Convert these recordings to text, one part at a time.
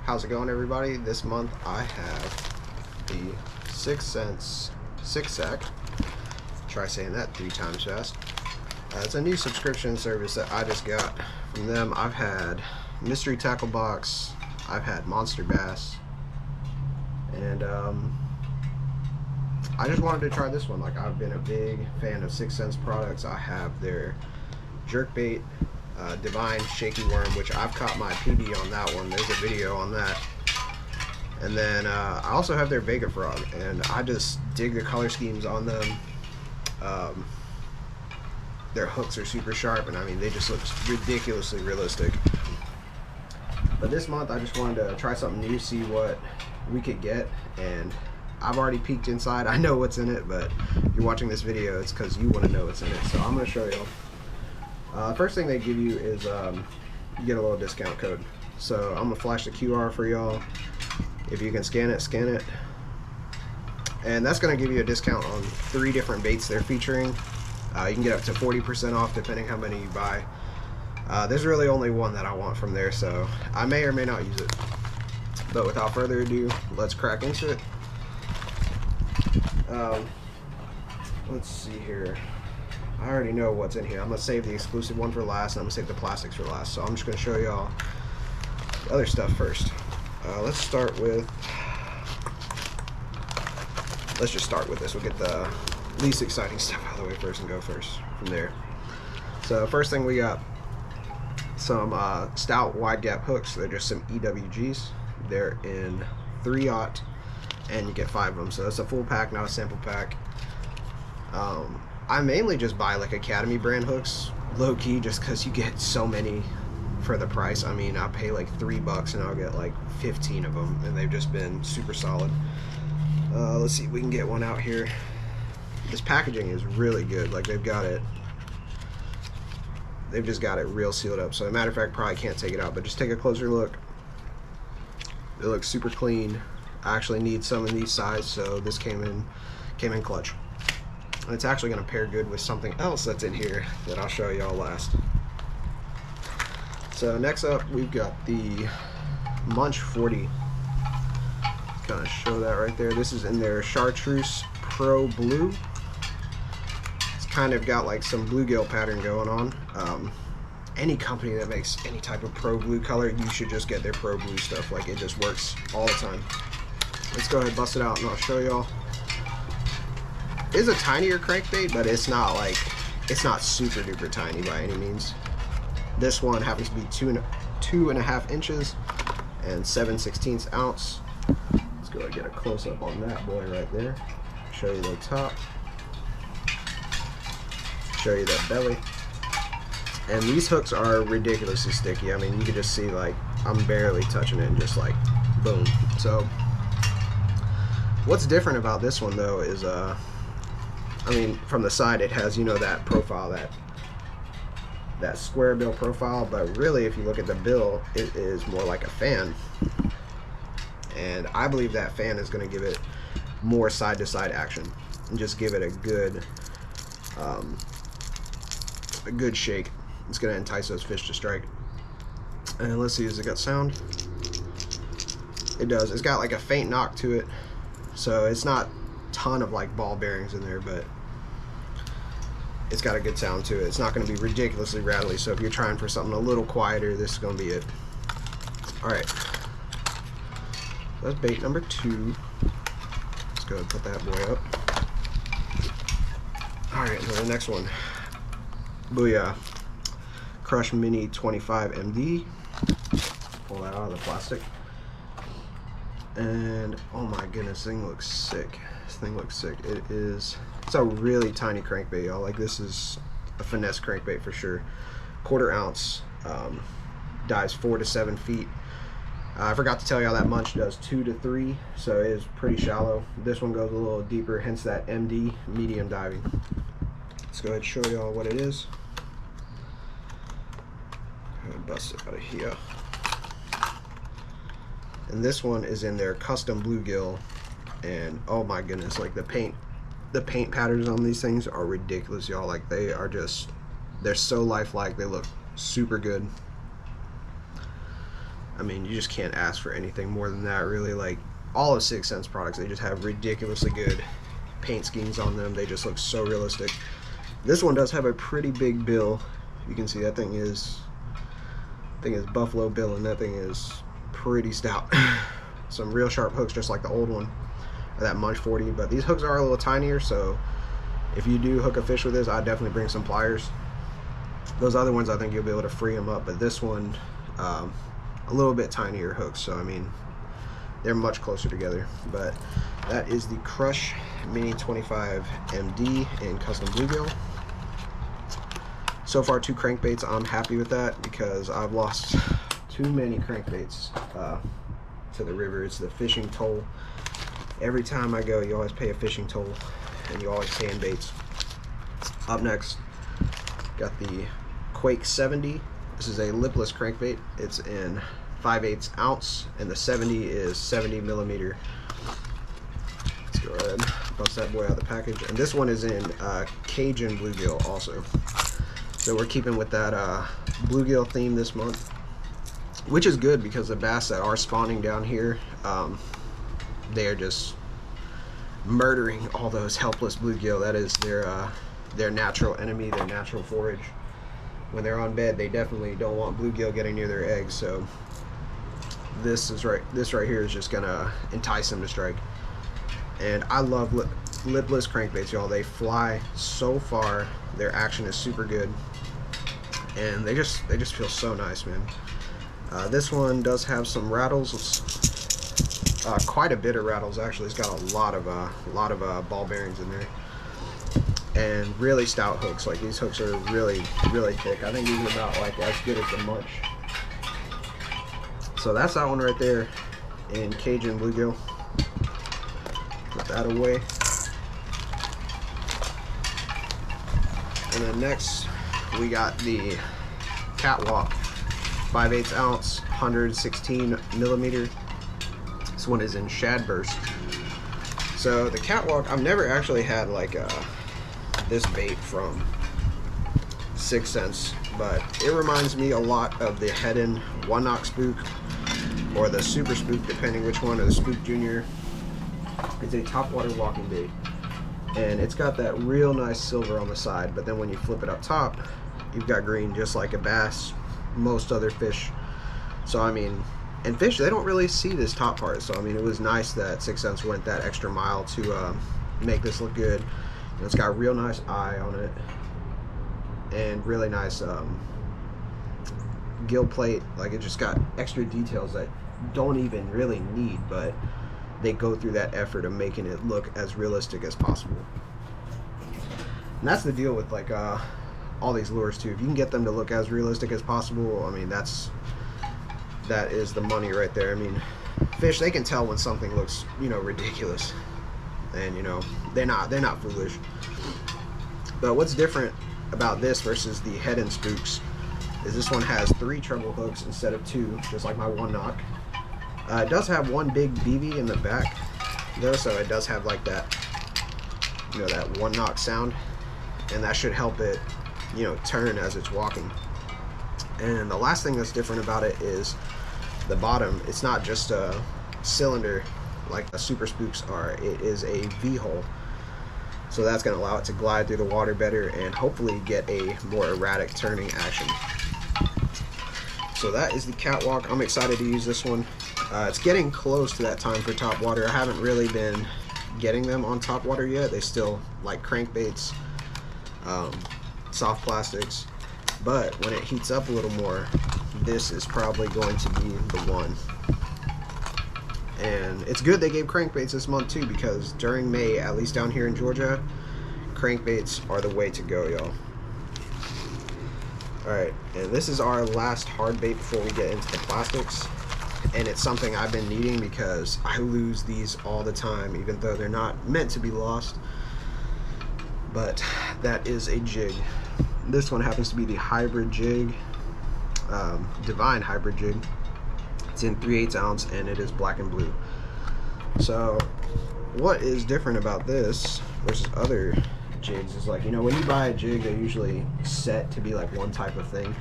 How's it going, everybody? This month I have the 6 Sense 6-sack. Try saying that 3 times fast. It's a new subscription service that I just got from them. I've had Mystery Tackle Box, I've had Monster Bass, and I just wanted to try this one. Like, I've been a big fan of 6 Sense products. I have their jerkbait, Divine Shaky Worm, which I've caught my PB on that one. There's a video on that. And then I also have their Vega Frog, and I just dig the color schemes on them. Their hooks are super sharp, and I mean, they just look ridiculously realistic. But this month I just wanted to try something new, see what we could get, and I've already peeked inside. I know what's in it, but if you're watching this video, it's because you want to know what's in it. So I'm going to show y'all. First thing they give you is you get a little discount code. So I'm going to flash the QR for y'all. If you can scan it, scan it. And that's going to give you a discount on 3 different baits they're featuring. You can get up to 40% off depending how many you buy. There's really only one that I want from there, so I may or may not use it. But without further ado, let's crack into it. Let's see here. I already know what's in here. I'm going to save the exclusive one for last, and I'm going to save the plastics for last. So I'm just going to show y'all the other stuff first. Let's just start with this. We'll get the least exciting stuff out of the way first and go first from there. So first thing, we got some stout wide gap hooks. They're just some EWGs. They're in 3/0, and you get 5 of them. So it's a full pack, not a sample pack. I mainly just buy like Academy brand hooks, low key, just because you get so many for the price. I mean, I pay like $3 and I'll get like 15 of them, and they've just been super solid. Let's see if we can get one out here. This packaging is really good. Like, they've just got it real sealed up. So, as a matter of fact, probably can't take it out, but just take a closer look. It looks super clean. I actually need some in these size, so this came in clutch. And it's actually going to pair good with something else that's in here that I'll show y'all last. So next up, we've got the Munch 40. Kind of show that right there. This is in their Chartreuse Pro Blue. It's kind of got like some bluegill pattern going on. Any company that makes any type of Pro Blue color, you should just get their Pro Blue stuff. Like, it just works all the time. Let's go ahead and bust it out and I'll show y'all. It's a tinier crankbait, but it's not super duper tiny by any means. This one happens to be 2.5 inches and 7/16 ounce. Let's go and get a close up on that boy right there. Show you the top. Show you that belly. And these hooks are ridiculously sticky. I mean, you can just see, like, I'm barely touching it and just like boom. So what's different about this one though is I mean, from the side it has, you know, that profile, that square bill profile, but really if you look at the bill, it is more like a fan. And I believe that fan is going to give it more side-to-side action and just give it a good shake. It's going to entice those fish to strike. And let's see, has it got sound? It does. It's got like a faint knock to it, so it's not a ton of like ball bearings in there, but it's got a good sound to it. It's not going to be ridiculously rattly, so if you're trying for something a little quieter, this is going to be it. Alright, that's bait number 2. Let's go and put that boy up. Alright, so the next one. Booyah. Crush Mini 25 MD. Pull that out of the plastic. And oh my goodness, this thing looks sick. This thing looks sick. It's a really tiny crankbait, y'all. Like, this is a finesse crankbait for sure. 1/4 ounce, dives 4 to 7 feet. I forgot to tell y'all that Munch does 2 to 3, so it is pretty shallow. This one goes a little deeper, hence that MD, medium diving. Let's go ahead and show y'all what it is. I'm gonna bust it out of here. And this one is in their custom bluegill, and oh my goodness, like the paint patterns on these things are ridiculous, y'all. Like, they're so lifelike. They look super good. I mean, you just can't ask for anything more than that, really. Like, all of 6th Sense products, they just have ridiculously good paint schemes on them. They just look so realistic. This one does have a pretty big bill. You can see that thing is Buffalo Bill, and that thing is pretty stout. Some real sharp hooks, just like the old one, or that Munch 40. But these hooks are a little tinier, so if you do hook a fish with this, I'd definitely bring some pliers. Those other ones, I think you'll be able to free them up, but this one, a little bit tinier hooks, so I mean, they're much closer together. But that is the Crush Mini 25 MD in custom bluegill. So far, 2 crankbaits. I'm happy with that because I've lost too many crankbaits to the river. It's the fishing toll. Every time I go, you always pay a fishing toll, and you always pay in baits. Up next, got the Quake 70. This is a lipless crankbait. It's in 5/8 ounce, and the 70 is 70 millimeter. Let's go ahead and bust that boy out of the package. And this one is in Cajun bluegill also. So we're keeping with that bluegill theme this month, which is good because the bass that are spawning down here, they are just murdering all those helpless bluegill. That is their natural enemy, their natural forage. When they're on bed, they definitely don't want bluegill getting near their eggs. So this right here is just gonna entice them to strike. And I love lipless crankbaits, y'all. They fly so far. Their action is super good, and they just feel so nice, man. This one does have some rattles. Quite a bit of rattles, actually. It's got a lot of ball bearings in there, and really stout hooks. Like, these hooks are really thick. I think these are about like as good as the Munch. So that's that one right there in Cajun bluegill. Put that away. And then next we got the Catwalk 5/8 ounce 116 millimeter. This one is in Shad Burst. So the Catwalk, I've never actually had like this bait from 6th Sense, but it reminds me a lot of the Heddon 1-Knock Spook or the Super Spook, depending which one, or the Spook Junior. It's a topwater walking bait, and it's got that real nice silver on the side, but then when you flip it up top, you've got green, just like a bass, most other fish. So I mean, and fish, they don't really see this top part, so I mean, it was nice that 6th Sense went that extra mile to make this look good. And it's got a real nice eye on it, and really nice gill plate. Like, it just got extra details that don't even really need, but they go through that effort of making it look as realistic as possible. And that's the deal with like all these lures too. If you can get them to look as realistic as possible, I mean, that is the money right there. I mean, fish, they can tell when something looks, you know, ridiculous, and you know, they're not foolish. But what's different about this versus the Heddon Spooks is this one has 3 treble hooks instead of 2, just like my 1-Knock. It does have one big BV in the back though, so it does have like that, you know, that 1-Knock sound, and that should help it, you know, turn as it's walking. And the last thing that's different about it is the bottom. It's not just a cylinder like the Super Spooks are. It is a V-hole, so that's going to allow it to glide through the water better and hopefully get a more erratic turning action. So that is the Catwalk. I'm excited to use this one. It's getting close to that time for top water. I haven't really been getting them on top water yet. They still like crankbaits, soft plastics, but when it heats up a little more, this is probably going to be the one. And it's good they gave crankbaits this month too, because during May, at least down here in Georgia, crankbaits are the way to go, y'all. Alright, and this is our last hard bait before we get into the plastics. And it's something I've been needing because I lose these all the time, even though they're not meant to be lost. But that is a jig. This one happens to be the hybrid jig, Divine hybrid jig. It's in 3/8 ounce and it is black and blue. So what is different about this versus other jigs is, like, you know, when you buy a jig, they're usually set to be like one type of thing.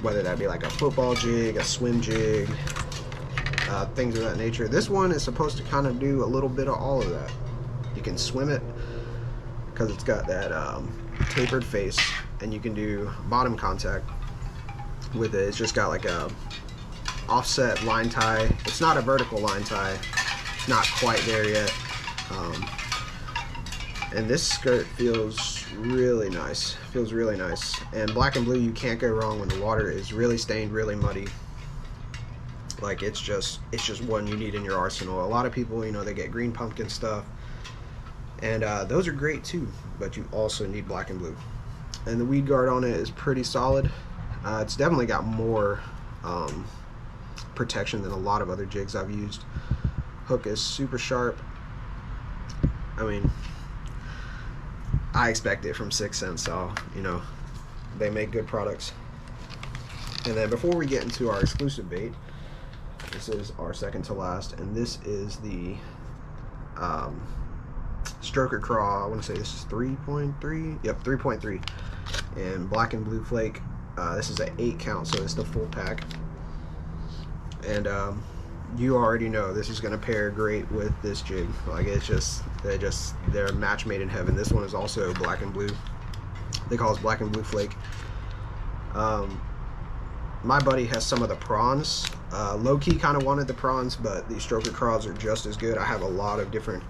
whether that be like a football jig, a swim jig, things of that nature. This one is supposed to kind of do a little bit of all of that. You can swim it because it's got that tapered face, and you can do bottom contact with it. It's just got like a offset line tie. It's not a vertical line tie, not quite there yet. And this skirt feels really nice. Feels really nice. And black and blue, you can't go wrong when the water is really stained, really muddy. Like it's just one you need in your arsenal. A lot of people, you know, they get green pumpkin stuff, and those are great too. But you also need black and blue. And the weed guard on it is pretty solid. It's definitely got more protection than a lot of other jigs I've used. Hook is super sharp. I mean, I expect it from 6th Sense, so you know, they make good products. And then before we get into our exclusive bait, this is our second to last, and this is the Stroker Craw. I want to say this is 3.3. Yep, 3.3. And black and blue flake. This is an 8 count, so it's the full pack. And you already know this is going to pair great with this jig. Like they're a match made in heaven. This one is also black and blue. They call it black and blue flake. My buddy has some of the prawns. Low-key kind of wanted the prawns, but the Stroker Craws are just as good. I have a lot of different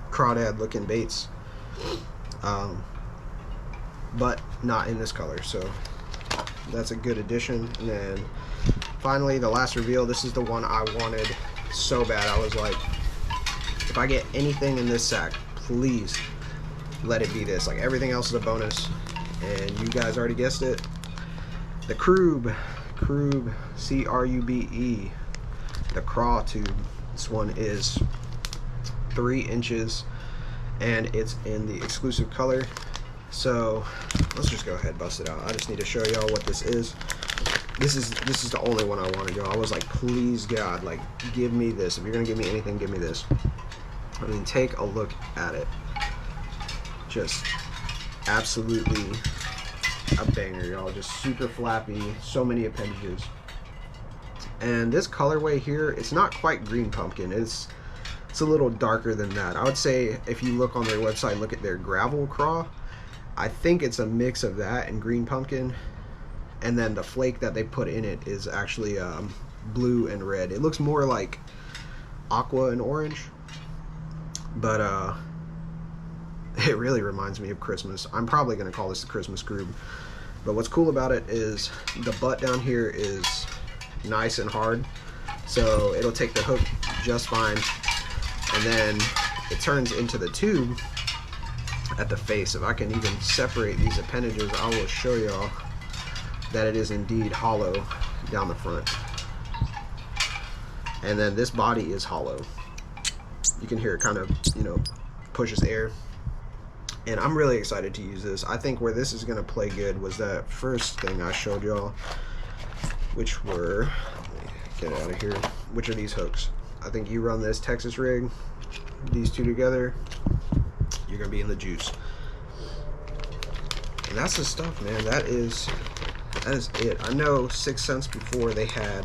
crawdad looking baits, but not in this color, so that's a good addition. And then finally, the last reveal. This is the one I wanted so bad. I was like, if I get anything in this sack, please let it be this. Like, everything else is a bonus, and you guys already guessed it. The Crube, C-R-U-B-E, the Craw tube. This one is 3 inches, and it's in the exclusive color. So let's just go ahead and bust it out. I just need to show y'all what this is. This is the only one I wanted, y'all. I was like, please God, like, give me this. If you're gonna give me anything, give me this. I mean, take a look at it. Just absolutely a banger, y'all. Just super flappy, so many appendages. And this colorway here, it's not quite green pumpkin. It's a little darker than that. I would say if you look on their website, look at their gravel craw, I think it's a mix of that and green pumpkin. And then the flake that they put in it is actually blue and red. It looks more like aqua and orange, but it really reminds me of Christmas. I'm probably going to call this the Christmas Crube. But what's cool about it is the butt down here is nice and hard, so it'll take the hook just fine. And then it turns into the tube at the face. If I can even separate these appendages, I will show y'all that it is indeed hollow down the front. And then this body is hollow. You can hear it kind of, you know, pushes air. And I'm really excited to use this. I think where this is going to play good was that first thing I showed y'all, which were, let me get it out of here, which are these hooks. I think you run this Texas rig, these two together, you're going to be in the juice. And that's the stuff, man. That is it. I know 6th Sense before, they had,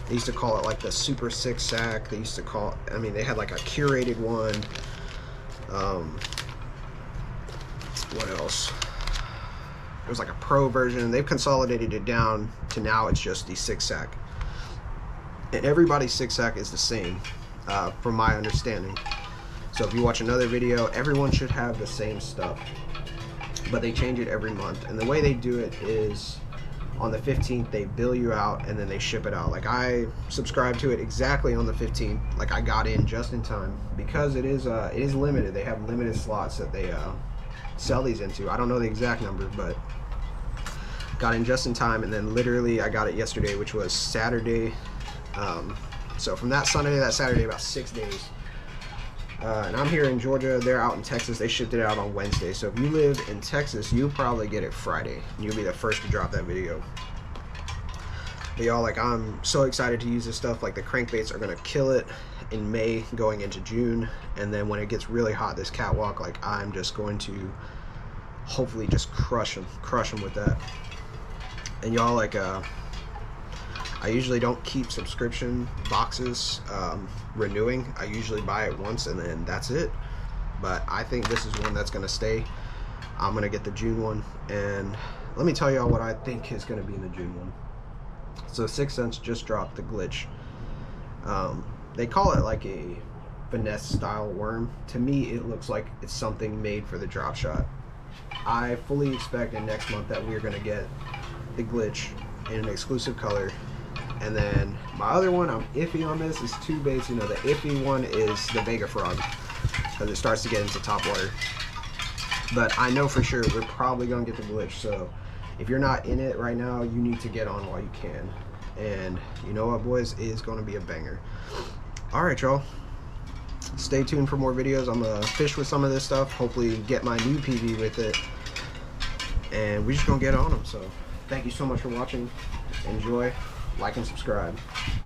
they used to call it like the Super 6 sack. They used to call, I mean, they had like a curated one. What else? It was like a pro version. They've consolidated it down to now it's just the 6 sack. And everybody's 6 sack is the same, from my understanding. So if you watch another video, everyone should have the same stuff. But they change it every month. And the way they do it is on the 15th, they bill you out and then they ship it out. Like, I subscribed to it exactly on the 15th. Like, I got in just in time because it is limited. They have limited slots that they sell these into. I don't know the exact number, but got in just in time. And then literally I got it yesterday, which was Saturday. So from that Sunday to that Saturday, about 6 days. And I'm here in Georgia. They're out in Texas. They shipped it out on Wednesday. So if you live in Texas, you'll probably get it Friday. And you'll be the first to drop that video. But y'all, like, I'm so excited to use this stuff. Like, the crankbaits are going to kill it in May going into June. And then when it gets really hot, this catwalk, like, I'm just going to hopefully just crush them with that. And y'all, like, I usually don't keep subscription boxes renewing. I usually buy it once and then that's it. But I think this is one that's gonna stay. I'm gonna get the June one, and let me tell y'all what I think is gonna be in the June one. So 6th Sense just dropped the Glitch. They call it like a finesse style worm. To me, it looks like it's something made for the drop shot. I fully expect in next month that we're gonna get the Glitch in an exclusive color. And then my other one, I'm iffy on this, is two baits. You know, the iffy one is the Vega Frog, because it starts to get into top water. But I know for sure we're probably gonna get the Glitch. So if you're not in it right now, you need to get on while you can. And you know what, boys, it is gonna be a banger. All right, y'all. Stay tuned for more videos. I'm gonna fish with some of this stuff. Hopefully get my new PV with it. And we're just gonna get on them. So thank you so much for watching. Enjoy, like, and subscribe.